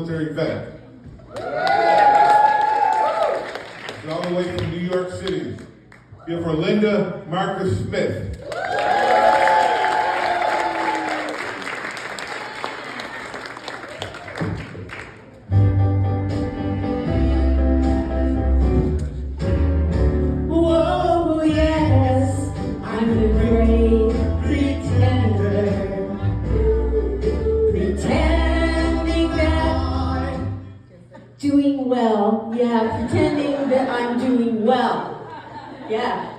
military vet. She's all the way from New York City. Here for Linda Marcus Smith. Whoa, yes, I'm the great pretender. Pretending that I'm doing well. Yeah, pretending that I'm doing well. Yeah.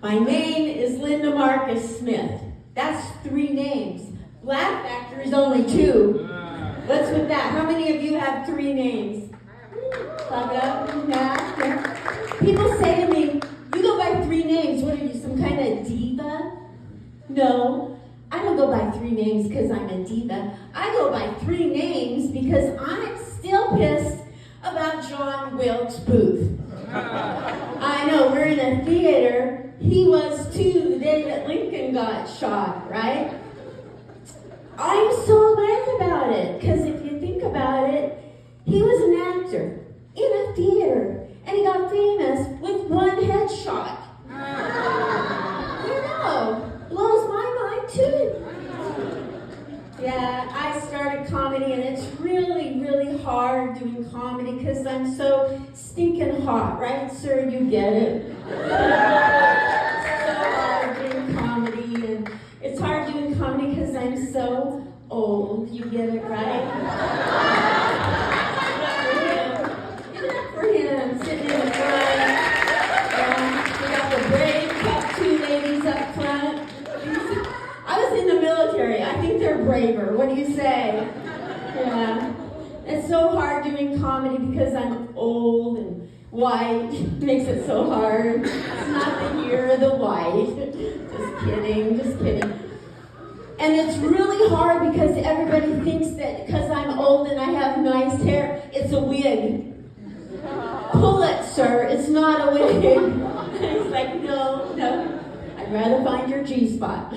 My name is Linda Marcus Smith. That's 3 names. Laugh Factor is only 2. What's with that? How many of you have 3 names? Clap it up. Yeah. People say to me, you go by 3 names. What are you, some kind of diva? No, I don't go by 3 names because I'm a diva. I go by 3 names because I'm still pissed about John Wilkes Booth. I know, we're in a theater. He was too the day that Lincoln got shot, right? I'm so mad about it, because if you think about it, he was an actor in a theater, and he got famous with 1 headshot. You know, blows my mind too. Yeah, I started comedy, and it's really, really hard doing comedy because I'm so stinking hot, right, sir? You get it. It's so hard doing comedy, and it's hard doing comedy because I'm so old. You get it, right? Give it up for him, sitting in the front. We got the brave Cup 2 ladies up front. I was in the military. I think they're braver. What do you say? Yeah. It's so hard doing comedy because I'm old and white. Makes it so hard. It's not the year of the white. Just kidding, just kidding. And it's really hard because everybody thinks that because I'm old and I have nice hair, it's a wig. Pull it, sir. It's not a wig. It's like, no. I'd rather find your G-spot.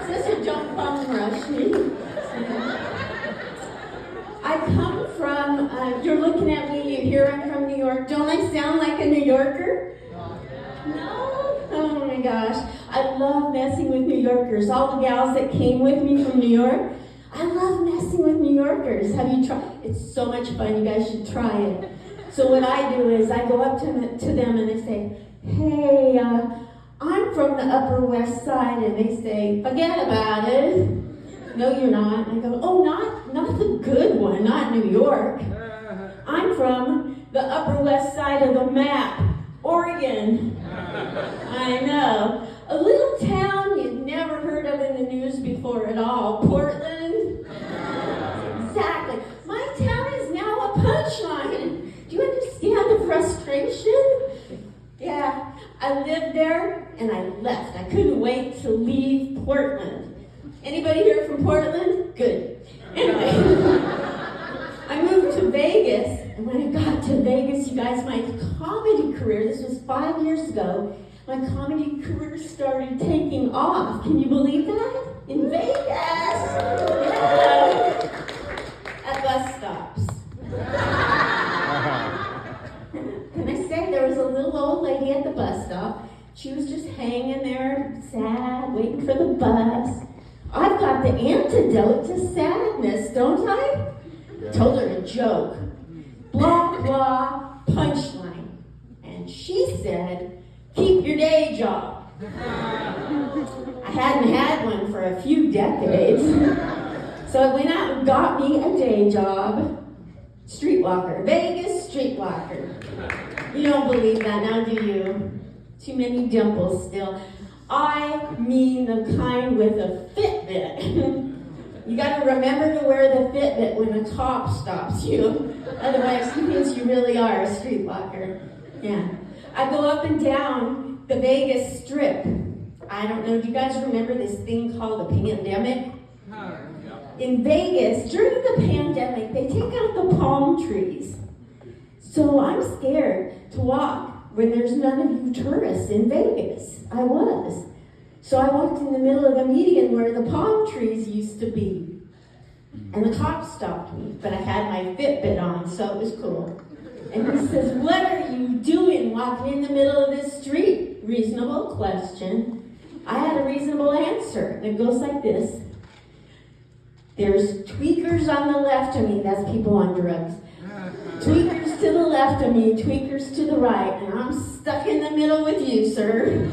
Sister, don't bum rush me. I come from, you're looking at me, you hear I'm from New York. Don't I sound like a New Yorker? No? Oh my gosh. I love messing with New Yorkers. All the gals that came with me from New York, I love messing with New Yorkers. Have you tried? It's so much fun. You guys should try it. So what I do is I go up to them and I say, hey, I'm from the Upper West Side. And they say, forget about it. No, you're not. And I go, oh, not the good one, not New York. I'm from the Upper West Side of the map, Oregon. I know. A little town you'd never heard of in the news before at all. Portland. Exactly. My town is now a punchline. Do you understand the frustration? Yeah, I lived there and I left. I couldn't wait to leave Portland. Anybody here from Portland? Good. Anyway, I moved to Vegas, and when I got to Vegas, you guys, my comedy career, this was 5 years ago, my comedy career started taking off. Can you believe that? In Vegas! Yeah. At bus stops. Can I say there was a little old lady at the bus stop. She was just hanging there, sad, waiting for the bus. I've got the antidote to sadness, don't I? Told her a joke. Blah, blah, punchline. And she said, keep your day job. I hadn't had one for a few decades. So I went out and got me a day job. Streetwalker. Vegas streetwalker. You don't believe that now, do you? Too many dimples still. I mean the kind with a Fitbit. You got to remember to wear the Fitbit when a cop stops you. Otherwise, he thinks you really are a streetwalker. Yeah. I go up and down the Vegas Strip. I don't know, do you guys remember this thing called the pandemic? In Vegas, during the pandemic, they take out the palm trees. So I'm scared to walk when there's none of you tourists in Vegas. I was. So I walked in the middle of the median where the palm trees used to be. And the cop stopped me, but I had my Fitbit on, so it was cool. And he says, "What are you doing walking in the middle of this street?" Reasonable question. I had a reasonable answer. And it goes like this. There's tweakers on the left of me, that's people on drugs. Tweakers to the left of me, tweakers to the right, and I'm stuck in the middle with you, sir.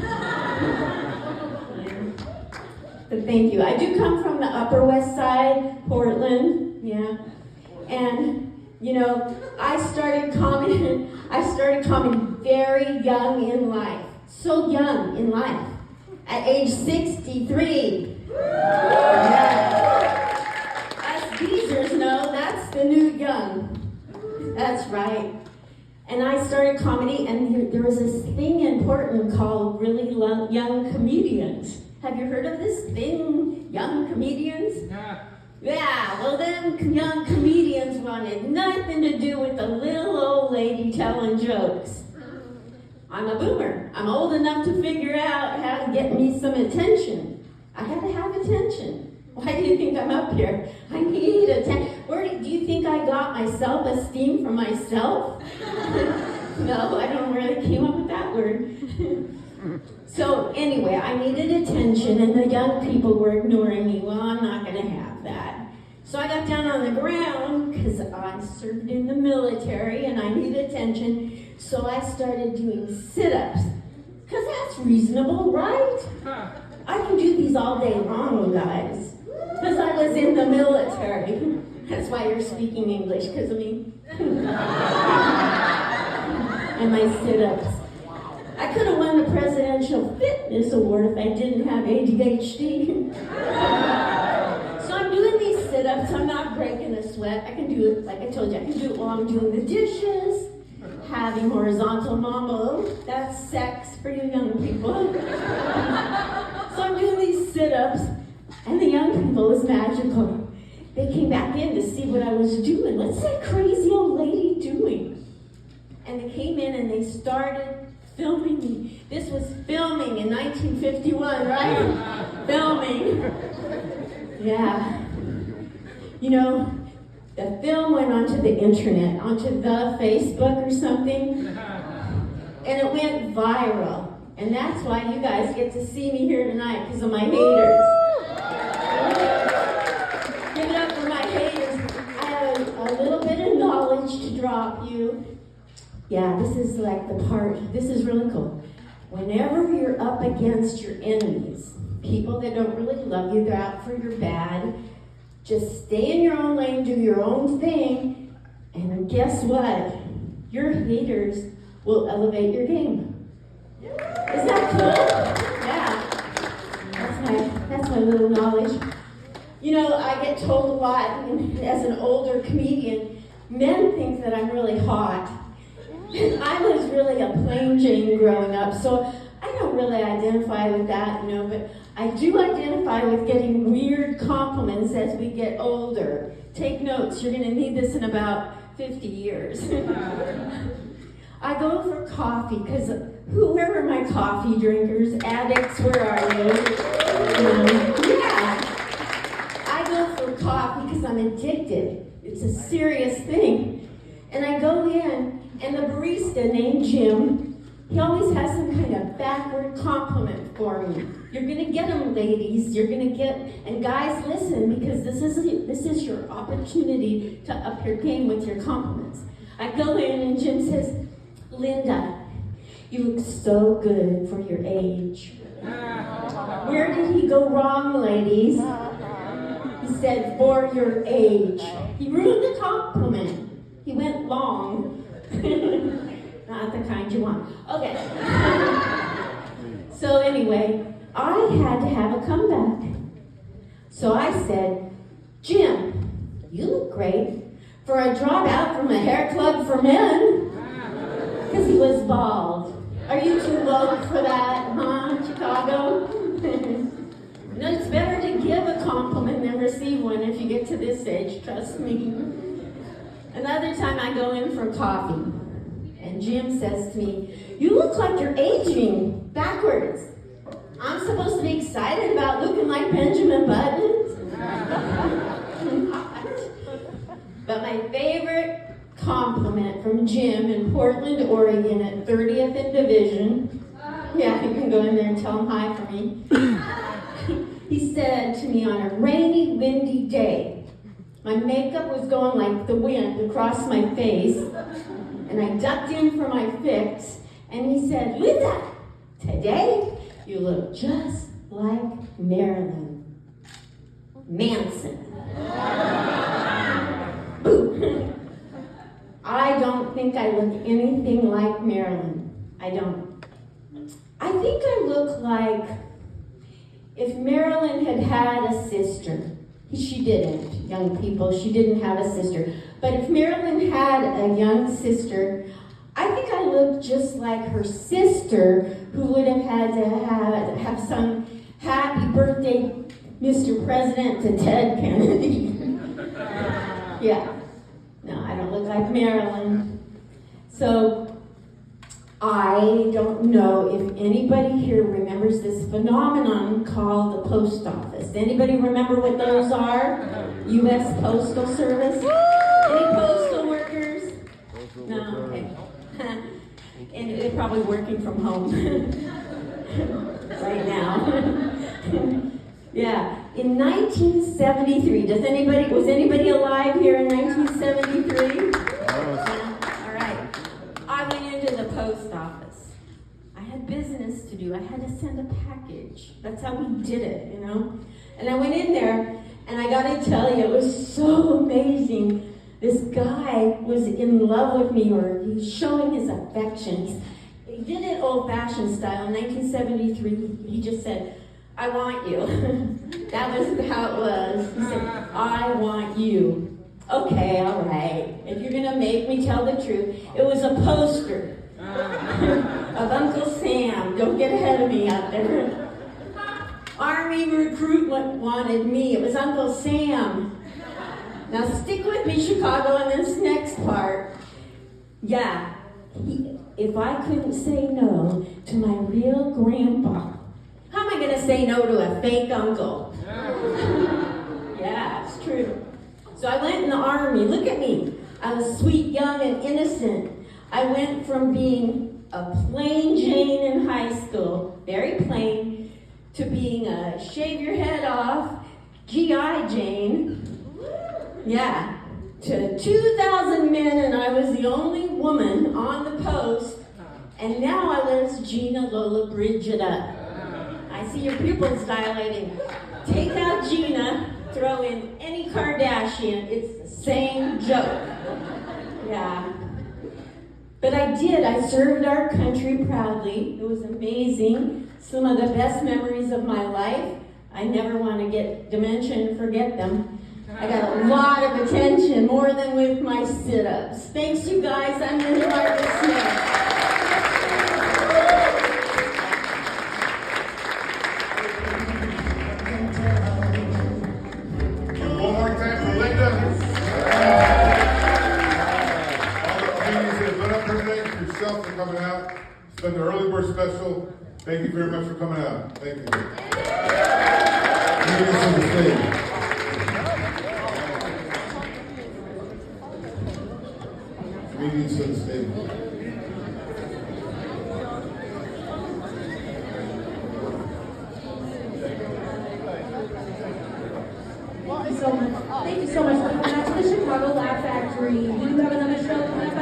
But thank you. I do come from the Upper West Side, Portland, yeah. And, you know, I started comedy very young in life. So young in life. At age 63. Yeah. Us geezers know that's the new young. That's right. And I started comedy, and there was this thing in Portland called really young comedians. Have you heard of this thing, young comedians? Yeah, well, them young comedians wanted nothing to do with the little old lady telling jokes. I'm a boomer. I'm old enough to figure out how to get me some attention. I had to have attention. Why do you think I'm up here? I need attention. Where do you think I got my self-esteem from myself? No, I don't know where they came up with that word. So anyway, I needed attention, and the young people were ignoring me. Well, I'm not going to have that. So I got down on the ground because I served in the military and I needed attention. So I started doing sit-ups because that's reasonable, right? I can do these all day long, guys, because I was in the military. That's why you're speaking English, because of me. And my sit-ups. I could have won the Presidential Fitness Award if I didn't have ADHD. So I'm doing these sit-ups. I'm not breaking a sweat. I can do it, like I told you, I can do it while I'm doing the dishes, having horizontal mambo. That's sex for you young people. So I'm doing these sit-ups, and the young people, it was magical. They came back in to see what I was doing. What's that crazy old lady doing? And they came in and they started filming me. This was filming in 1951, right? Filming. Yeah. You know, the film went onto the internet, onto the Facebook or something, and it went viral. And that's why you guys get to see me here tonight, because of my haters. Give it up for my haters. I have a little bit of knowledge to drop you. Yeah, this is like the part, this is really cool. Whenever you're up against your enemies, people that don't really love you, they're out for your bad, just stay in your own lane, do your own thing, and guess what? Your haters will elevate your game. Is that cool? Yeah. That's my little knowledge. You know, I get told a lot, as an older comedian, men think that I'm really hot. I was really a plain Jane growing up, so I don't really identify with that, you know, but I do identify with getting weird compliments as we get older. Take notes, you're going to need this in about 50 years. I go for coffee, because where are my coffee drinkers? Addicts, where are you? Yeah. I go for coffee because I'm addicted. It's a serious thing. And I go in, and the barista named Jim, he always has some kind of backward compliment for me. You're going to get them, ladies. You're going to get, and guys, listen, because this is your opportunity to up your game with your compliments. I go in, and Jim says, "Linda, you look so good for your age." Where did he go wrong, ladies? He said, "For your age." He ruined the compliment. He went long. Not the kind you want. Okay. So anyway, I had to have a comeback. So I said, "Jim, you look great for a dropout from a hair club for men." Because he was bald. Are you too woke for that, huh, Chicago? No, it's better to give a compliment than receive one if you get to this age, trust me. Another time I go in for coffee, and Jim says to me, "You look like you're aging backwards." I'm supposed to be excited about looking like Benjamin Button? But my favorite compliment from Jim in Portland, Oregon at 30th and Division, yeah, you can go in there and tell him hi for me. He said to me on a rainy, windy day, my makeup was going like the wind across my face, and I ducked in for my fix, and he said, Linda, today you look just like Marilyn Manson. Boo. I don't think I look anything like Marilyn. I don't. I think I look like if Marilyn had had a sister. She didn't, young people. She didn't have a sister. But if Marilyn had a young sister, I think I look just like her sister, who would have had to have sung Happy Birthday, Mr. President to Ted Kennedy. Yeah. No, I don't look like Marilyn. So, I don't know if anybody here remembers this phenomenon called the post office. Anybody remember what those are? U.S. Postal Service? Any postal workers? No? Okay. And they're probably working from home right now. Yeah. In 1973, was anybody alive here in 1973? All right. I went into the post office. I had business to do. I had to send a package. That's how we did it, you know? And I went in there, and I gotta tell you, it was so amazing. This guy was in love with me, or he was showing his affections. He did it old-fashioned style. In 1973, he just said, I want you. That was how it was. He said, I want you. Okay, all right. If you're going to make me tell the truth, it was a poster of Uncle Sam. Don't get ahead of me out there. Army recruitment wanted me. It was Uncle Sam. Now stick with me, Chicago, on this next part. Yeah, if I couldn't say no to my real grandpa, how am I going to say no to a fake uncle? Yeah, it's true. So I went in the Army. Look at me. I was sweet, young, and innocent. I went from being a plain Jane in high school, very plain, to being a shave your head off, GI Jane. Yeah, to 2,000 men, and I was the only woman on the post. And now I was Gina Lola Brigida. I see your pupils dilating. Take out Gina, throw in any Kardashian, it's the same joke. Yeah. But I did. I served our country proudly. It was amazing. Some of the best memories of my life. I never want to get dementia and forget them. I got a lot of attention, more than with my sit-ups. Thanks, you guys. I'm Linda Marcus Smith. One more time for Linda. All the comedians that have been up here today, yourself for coming out. It's been the early bird special. Thank you very much for coming out. Thank you. Comedians on the stage. Comedians on the stage. Thank you so much for coming out to the Chicago Laugh Factory. We do have another show coming up